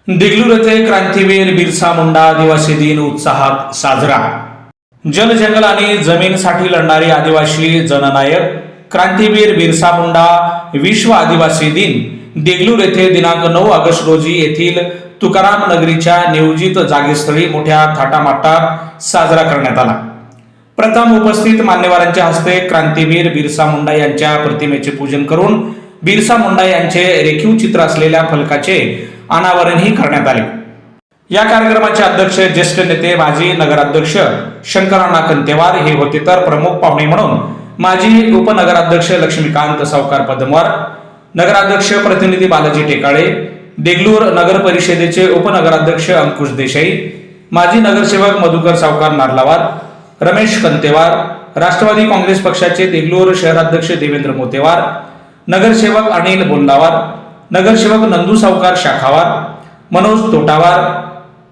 देगलूर येथे क्रांतीवीर बिरसा मुंडा आदिवासी दिन उत्साहात साजरा। जल जंगल आणि जमीनसाठी लढणारे आदिवासी जननायक क्रांतीवीर बिरसा मुंडा विश्व आदिवासी दिन देगलूर येथे दिनांक 9 ऑगस्ट रोजी येथील तुकाराम नगरीच्या नियोजित जागेस्थळी मोठ्या थाटामाटात साजरा करण्यात आला। प्रथम उपस्थित मान्यवरांच्या हस्ते क्रांतीवीर बिरसा मुंडा यांच्या प्रतिमेचे पूजन करून बिरसा मुंडा यांचे रेखीव चित्र असलेल्या फलकाचे अनावरणही करण्यात आले। या कार्यक्रमाचे अध्यक्ष ज्येष्ठ नेते माजी नगराध्यक्ष शंकरांना कंतेवार हे होते, तर प्रमुख पाहुणे म्हणून माजी उपनगराध्यक्ष लक्ष्मीकांत सावकार पदमवार, नगराध्यक्ष प्रतिनिधी बालाजी टेकाळे, देगलूर नगर परिषदेचे उपनगराध्यक्ष अंकुश देसाई, माजी नगरसेवक मधुकर सावकार नारलावार, रमेश कंतेवार, राष्ट्रवादी काँग्रेस पक्षाचे देगलूर शहराध्यक्ष देवेंद्र मोतेवार, नगरसेवक अनिल बोंदावार, नगरसेवक नंदू सावकार शाखावार, मनोज तोटावार,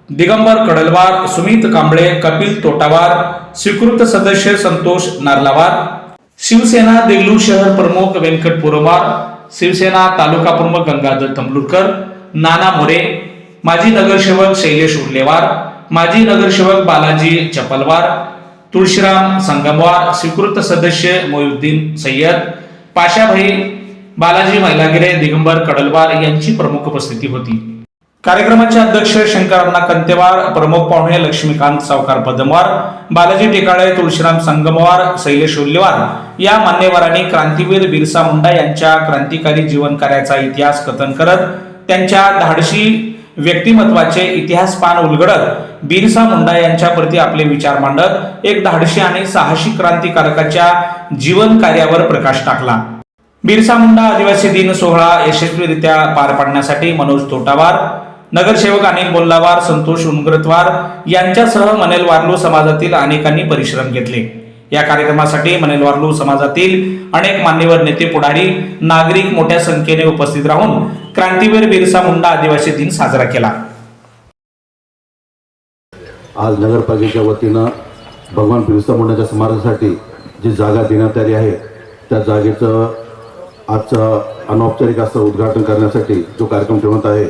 दिगंबर कडलवार, सुमित कांबळे, कपिल तोटावार, स्वीकृत सदस्य संतोष नारलावार, शिवसेना देगलूर शहर प्रमुख व्यंकट पुरवार, शिवसेना तालुका प्रमुख गंगाधर तंबलुरकर, नाना मोरे, माजी नगरसेवक शैलेश उर्लेवार, माजी नगरसेवक बालाजी चपलवार, तुळशीराम संगमवार, स्वीकृत सदस्य मोयुद्दीन सय्यद, पाशाभाई, बालाजी मैलागिरे, दिगंबर कडलवार यांची प्रमुख उपस्थिती होती। कार्यक्रमाचे अध्यक्ष शंकरांना कंतेवार, प्रमुख पाहुणे लक्ष्मीकांत सावकार पदमवार, बालाजी टेकाळे, तुळशीराम संगमवार, शैलेश उल्लेवार या मान्यवरांनी क्रांतीवीर बिरसा मुंडा यांच्या क्रांतिकारी जीवन कार्याचा इतिहास कथन करत त्यांच्या धाडसी व्यक्तिमत्वाचे इतिहास पान उलगडत बिरसा मुंडा यांच्या प्रती आपले विचार मांडत एक धाडसी आणि साहसी क्रांतिकारकाच्या जीवन कार्यावर प्रकाश टाकला। बिरसा मुंडा आदिवासी दिन सोहळा यशस्वीरित्या पार पाडण्यासाठी मनोज तोटावार, नगरसेवक अनिल बोल्लावार, संतोष उनगरतवार यांच्यासह मनेलवारलू समाजातील अनेकांनी परिश्रम घेतले। या कार्यक्रमासाठी मनेलवारलू समाजातील अनेक मान्यवर नेते, पुढारी, नागरिक मोठ्या संख्येने उपस्थित राहून क्रांतीवीर बिरसा मुंडा आदिवासी दिन साजरा केला। आज नगरपालिकेच्या वतीनं भगवान बिरसा मुंडाच्या स्मारकासाठी जी जागा देण्यात आली आहे त्या जागेचं आजचं अनौपचारिक असं उद्घाटन करण्यासाठी जो कार्यक्रम ठेवण्यात आहे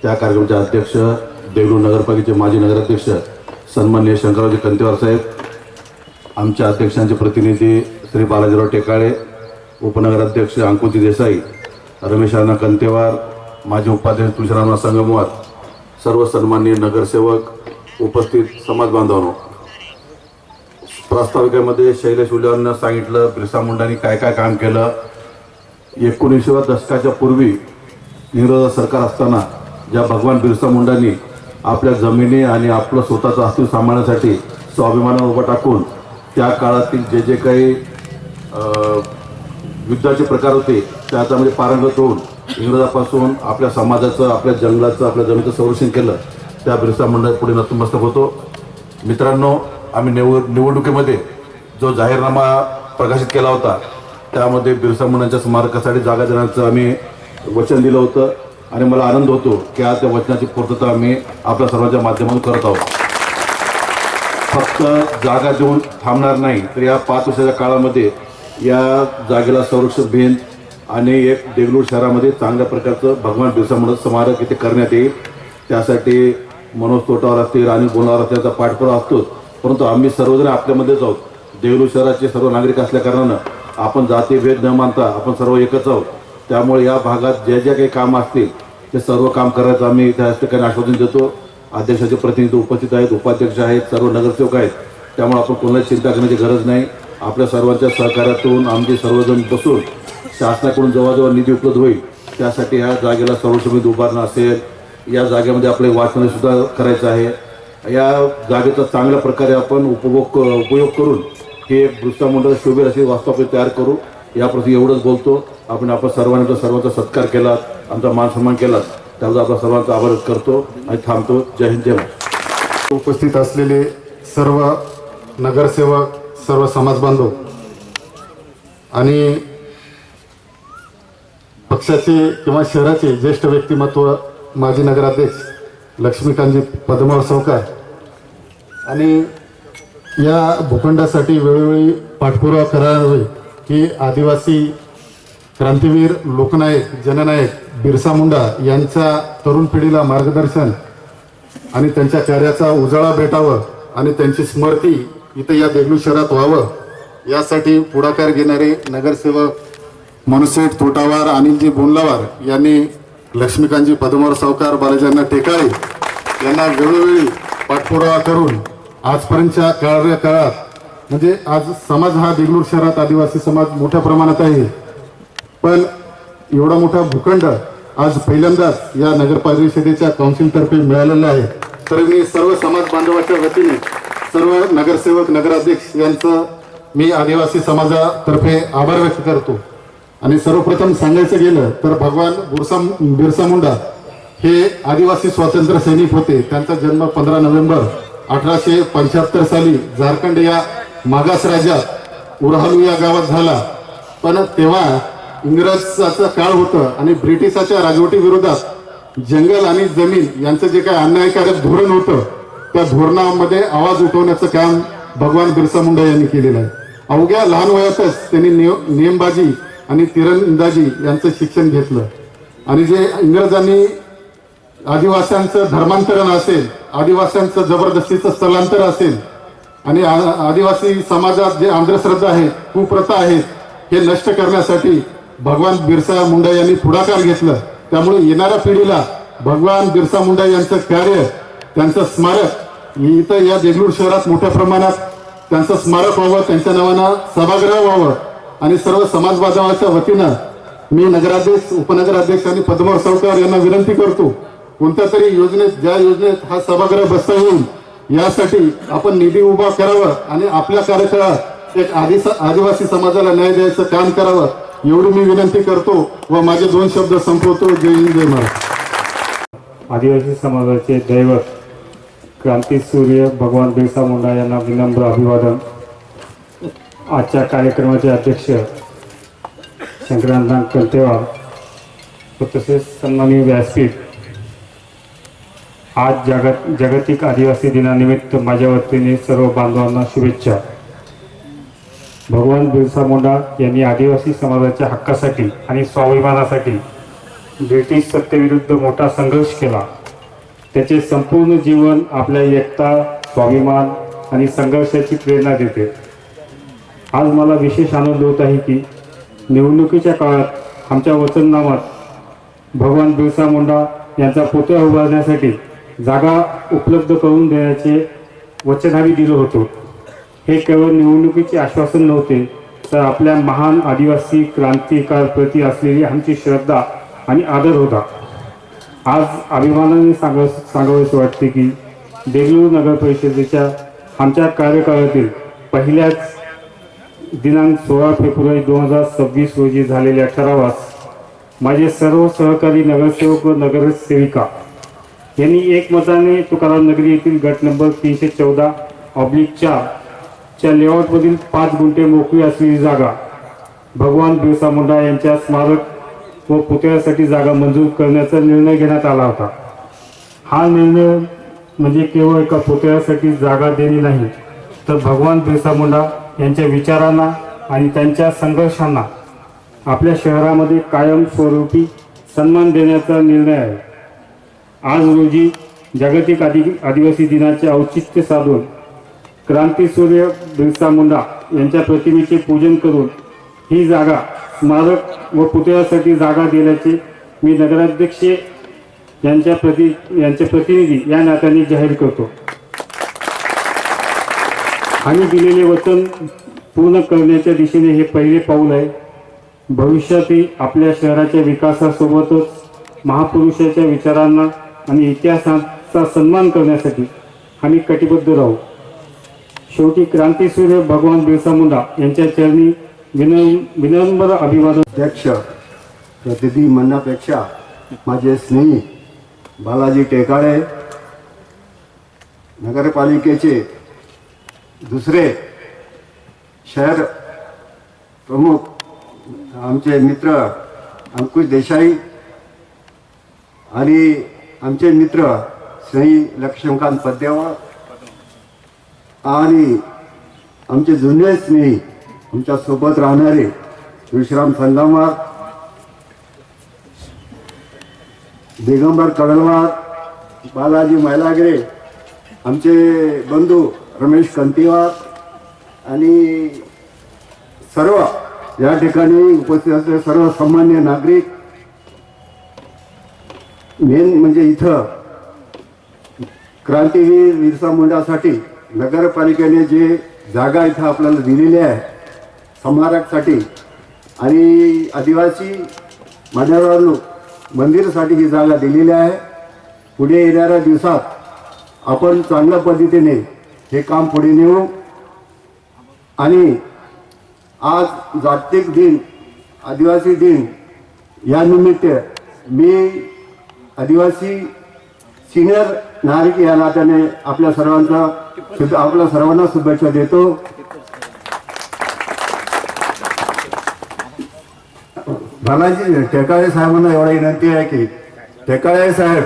त्या कार्यक्रमाचे अध्यक्ष देगलूर नगरपालिकेचे माजी नगराध्यक्ष सन्माननीय शंकररावजी कंतेवार साहेब, आमच्या अध्यक्षांचे प्रतिनिधी श्री बालाजीराव टेकाळे, उपनगराध्यक्ष अंकुश देसाई, रमेशांना कंतेवार, माजी उपाध्यक्ष तुळशीराम संगमवार, सर्व सन्माननीय नगरसेवक, उपस्थित समाज बांधवांनो, प्रास्ताविकेमध्ये शैलेश उल्लेवांना सांगितलं बिरसा मुंडांनी काय काय काम केलं। 19व्या दशकाच्या पूर्वी इंग्रज सरकार असताना ज्या भगवान बिरसा मुंडांनी आपल्या जमिनी आणि आपलं स्वतःचं अस्तित्व सांभाळण्यासाठी स्वाभिमानावर उभा टाकून त्या काळातील जे जे काही युद्धाचे प्रकार होते त्याच्यामध्ये पारंगत होऊन इंग्रजापासून आपल्या समाजाचं, आपल्या जंगलाचं, आपल्या जमिनीचं संरक्षण केलं, त्या बिरसा मुंडा पुढे नतमस्तक होतो। मित्रांनो, आम्ही निवडणुकीमध्ये जो जाहीरनामा प्रकाशित केला होता त्यामध्ये बिरसा मुंडांच्या स्मारकासाठी जागा देण्याचं आम्ही वचन दिलं होतं आणि मला आनंद होतो की आज त्या वचनाची पूर्तता आम्ही आपल्या सर्वांच्या माध्यमातून करत आहोत। फक्त जागा देऊन थांबणार नाही, तर या 5 वर्षाच्या काळामध्ये या जागेला संरक्षण भिंत आणि एक देगलूर शहरामध्ये चांगल्या प्रकारचं भगवान बिरसा मुंडा स्मारक इथे करण्यात येईल। त्यासाठी मनोज तोटावार असतील आणि बोलावर असल्याचा पाठपुरावा असतोच, परंतु आम्ही सर्वजण आपल्यामध्येच आहोत। देगलूर शहराचे सर्व नागरिक असल्या कारणानं आपण जातीभेद न मानता आपण सर्व एकच आहोत। त्यामुळे या भागात जे जे काही काम असतील ते सर्व काम करायचं आम्ही त्या ठिकाणी आश्वासन देतो। अध्यक्षाचे प्रतिनिधी उपस्थित आहेत, उपाध्यक्ष आहेत, सर्व नगरसेवक आहेत, त्यामुळे आपण कोणाला चिंता करण्याची गरज नाही। आपल्या सर्वांच्या सहकार्यातून आमचे सर्वजण बसून शासनाकडून जवळजवळ निधी उपलब्ध होईल त्यासाठी या जागेला संरक्षण उभारणं असेल, या जागेमध्ये आपले वाचन सुद्धा करायचं आहे। या जागेचा चांगल्या प्रकारे आपण उपयोग करून हे बिरसा मुंडा शोभेल अशी वास्तव तयार करू। याप्रती एवढंच बोलतो। आपण सर्वांचा सत्कार केलात, आमचा मान सन्मान केलात, त्याबद्दल आपला सर्वांचा आभार करतो आणि थांबतो। जय हिंद, जय महाराष्ट्र। उपस्थित असलेले सर्व नगरसेवक, सर्व समाज बांधव आणि पक्षाचे किंवा शहराचे ज्येष्ठ व्यक्तिमत्व माजी नगराध्यक्ष लक्ष्मीकांतजी पदमवार सावकार आणि या भूखंडासाठी वेळोवेळी पाठपुरावा करायला हवे की आदिवासी क्रांतीवीर लोकनायक जननायक बिरसा मुंडा यांच्या तरुण पिढीला मार्गदर्शन आणि त्यांच्या कार्याचा उजाळा भेटावं आणि त्यांची स्मृती इथं या देगलूर शहरात व्हावं यासाठी पुढाकार घेणारे नगरसेवक मनुसेठ तोटावार अनिलजी बोंडलावार यांनी लक्ष्मीकांतजी पद्मवार सावकार बालाजींना टेकाळे यांना वेळोवेळी पाठपुरावा करून आजपर्यंतच्या कार्यकाळात म्हणजे आज समाज हा देगलूर शहरात आदिवासी समाज मोठ्या प्रमाणात आहे, पण एवढा मोठा भूखंड आज पहिल्यांदाच या नगर परिषदेच्या काउन्सिलतर्फे मिळालेला आहे. तर मी सर्व समाज बांधवाच्या वतीने सर्व नगरसेवक नगराध्यक्ष यांचं मी आदिवासी समाजातर्फे आभार व्यक्त करतो. आणि सर्वप्रथम सांगायचं गेलं तर भगवान बिरसा मुंडा हे आदिवासी स्वातंत्र्य सैनिक होते. त्यांचा जन्म 15 नोव्हेंबर 1875 साली झारखंड या मागास राज्यात उरहालू या गावात झाला. पण तेव्हा इंग्रजाचं काळ होतं आणि ब्रिटिशाच्या राजवटी विरोधात जंगल आणि जमीन यांचं जे काही अन्यायकारक धोरण होतं त्या धोरणामध्ये आवाज उठवण्याचं काम भगवान बिरसा मुंडा यांनी केलेलं आहे. अवघ्या लहान वयातच त्यांनी नेमबाजी आणि तिरंदाजी यांचं शिक्षण घेतलं. आणि जे इंग्रजांनी आदिवासींचं धर्मांतरण असेल, आदिवासींचं जबरदस्तीचं स्थलांतर असेल आणि आदिवासी समाजात जे अंधश्रद्धा आहेत, कुप्रथा आहेत, हे नष्ट करण्यासाठी भगवान बिरसा मुंडा यांनी पुढाकार घेतलं. त्यामुळे येणाऱ्या पिढीला भगवान बिरसा मुंडा यांचं कार्य, त्यांचं स्मारक इथं या देगलूर शहरात मोठ्या प्रमाणात त्यांचं स्मारक व्हावं, त्यांच्या नावानं सभागृह व्हावं. आणि सर्व समाज बांधवाच्या वतीनं मी नगराध्यक्ष, उपनगराध्यक्ष आणि पद्मवार सावकार यांना विनंती करतो, कोणत्या तरी योजनेत, ज्या योजनेत हा सभागृह बसता येईल यासाठी आपण निधी उभा करावा आणि आपल्या कार्यकाळात एक आदिवासी समाजाला न्याय द्यायचं काम करावं एवढी मी विनंती करतो व माझे 2 शब्द संपवतो. जय हिंद, जय महाराष्ट्र. आदिवासी समाजाचे दैवत क्रांतीसूर्य भगवान बिरसा मुंडा यांना विनम्र अभिवादन. आजच्या कार्यक्रमाचे अध्यक्ष शंकरानंद कलतेवार व तसेच सन्माननीय व्यासपीठ, आज जागतिक आदिवासी दिनानिमित्त माझ्या वतीने सर्व बांधवांना शुभेच्छा. भगवान बिरसा मुंडा यांनी आदिवासी समाजाच्या हक्कासाठी आणि स्वाभिमानासाठी ब्रिटिश सत्तेविरुद्ध मोठा संघर्ष केला. त्याचे संपूर्ण जीवन आपल्या एकता, स्वाभिमान आणि संघर्षाची प्रेरणा देते. आज मला विशेष आनंद होत आहे की निवडणुकीच्या काळात आमच्या वचननामात भगवान बिरसा मुंडा यांचा पुतळा उभारण्यासाठी जागा उपलब्ध करून देण्याचे वचन आम्ही दिलं होतं. हे केवळ निवडणुकीचे आश्वासन नव्हते, तर आपल्या महान आदिवासी क्रांतिकारप्रती असलेली आमची श्रद्धा आणि आदर होता. आज अभिमानाने सांगावेसे वाटते की देगलूर नगर परिषदेच्या आमच्या कार्यकाळातील पहिल्याच दिनांक 16 फेब्रुवारी 2026 रोजी झालेल्या ठरावास माझे सर्व सहकारी नगरसेवक व नगरसेविका यांनी एकमताने तुकाराम नगरी येथील गट नंबर 314/4 च्या लेआउटमधील 5 गुंठे मोकळी असलेली जागा भगवान बिरसा मुंडा यांच्या स्मारक व पुतळ्यासाठी जागा मंजूर करण्याचा निर्णय घेण्यात आला होता. हा निर्णय म्हणजे केवळ एका पुतळ्यासाठी जागा देणे नाही, तर भगवान बिरसा मुंडा यांच्या विचारांना आणि त्यांच्या संघर्षांना आपल्या शहरामध्ये कायमस्वरूपी सन्मान देण्याचा निर्णय आहे. आज रोजी जागतिक आदिवासी दिनाचे औचित्य साधून क्रांतीसूर्य बिरसा मुंडा यांच्या प्रतिमेचे पूजन करून ही जागा स्मारक व पुतळ्यासाठी जागा दिल्याचे मी नगराध्यक्ष यांचे प्रतिनिधी या नात्याने जाहीर करतो. आम्ही दिलेले वचन पूर्ण करण्याच्या दिशेने हे पहिले पाऊल आहे. भविष्यातही आपल्या शहराच्या विकासासोबतच महापुरुषाच्या विचारांना आणि इतिहासाचा सन्मान करण्यासाठी आम्ही कटिबद्ध राहू. शेवटी क्रांतीसूर्य भगवान बिरसा मुंडा यांच्या चरणी विनम्र अभिवादन. अध्यक्ष प्रतिनिधी म्हणण्यापेक्षा माझे स्नेही बालाजी टेकाळे, नगरपालिकेचे दुसरे शहर प्रमुख आमचे मित्र अंकुश देसाई आणि आमचे मित्र श्री लक्ष्मीकांत पद्यावर आणि आमचे जुने स्नेही आमच्या सोबत राहणारे विश्राम संगमार दिगंबर कडलवार, बालाजी मैलागरे, आमचे बंधू रमेश कंतीवार आणि सर्व या ठिकाणी उपस्थित असलेले सर्व सामान्य नागरिक, मेन म्हणजे इथं क्रांतीवीर बिरसा मुंडासाठी नगरपालिकेने जे जागा इथं आपल्याला दिलेली आहे स्मारकासाठी आणि आदिवासी मान्यवरांनो मंदिरासाठी ही जागा दिलेली आहे. पुढे येणाऱ्या दिवसात आपण चांगल्या पद्धतीने हे काम पुढे नेऊ. आणि आज जागतिक दिन आदिवासी दिन या निमित्त मी आदिवासी सिनियर नागरिक या नात्याने आपल्या सर्वांना शुभेच्छा देतो. बालाजी टेकाळे साहेबांना एवढा विनंती आहे की टेकाळे साहेब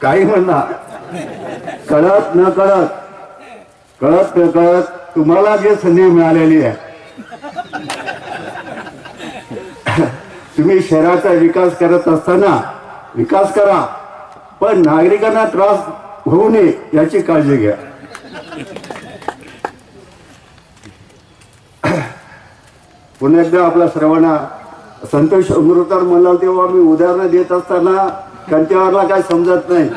काही म्हणा, कळत न कळत तुम्हाला जे संधी मिळालेली आहे तुम्ही शहराचा विकास करत असताना विकास करा, पण नागरिकांना त्रास होऊ नये याची काळजी घ्या. पुन्हा एकदा आपल्या सर्वांना संतोष अमृतर म्हणला तेव्हा मी उदाहरणं देत असताना कंट्यावरला काय समजत नाही.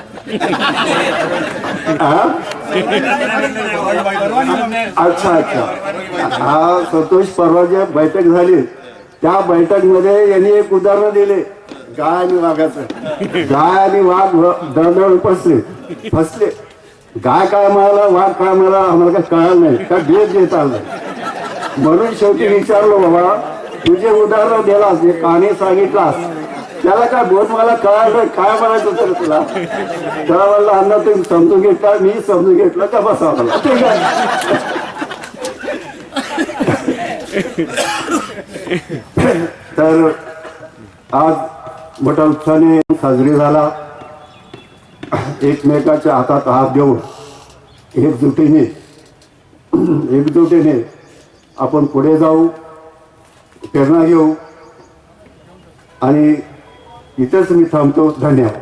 अच्छा हा संतोष परवा जे बैठक झाली त्या बैठक मध्ये यांनी एक उदाहरण दिले गाय आणि वाघाचं. गाय आणि वाघ दळदळ फसले. गाय काय म्हणाला, वाघ काय म्हणाला आम्हाला काय कळलं नाही, काय भेद देत आलं नाही. म्हणून शेवटी विचारलो बाबा तुझे उदाहरण दिलास, हे कहाणी सांगितलास, त्याला काय बोध मला कळालं काय म्हणायचं तर तुला. त्याला म्हणलं अण्णा तुम्ही समजून घेतला, मी समजून घेतलं का बसा मला. ठीक आहे. तर आज मोठ्या उत्साहाने साजरी झाला. एकमेकाच्या हातात हात देऊन एकजुटीने आपण पुढे जाऊ, प्रेरणा घेऊ. आणि इथेच मी थांबतो. धन्यवाद.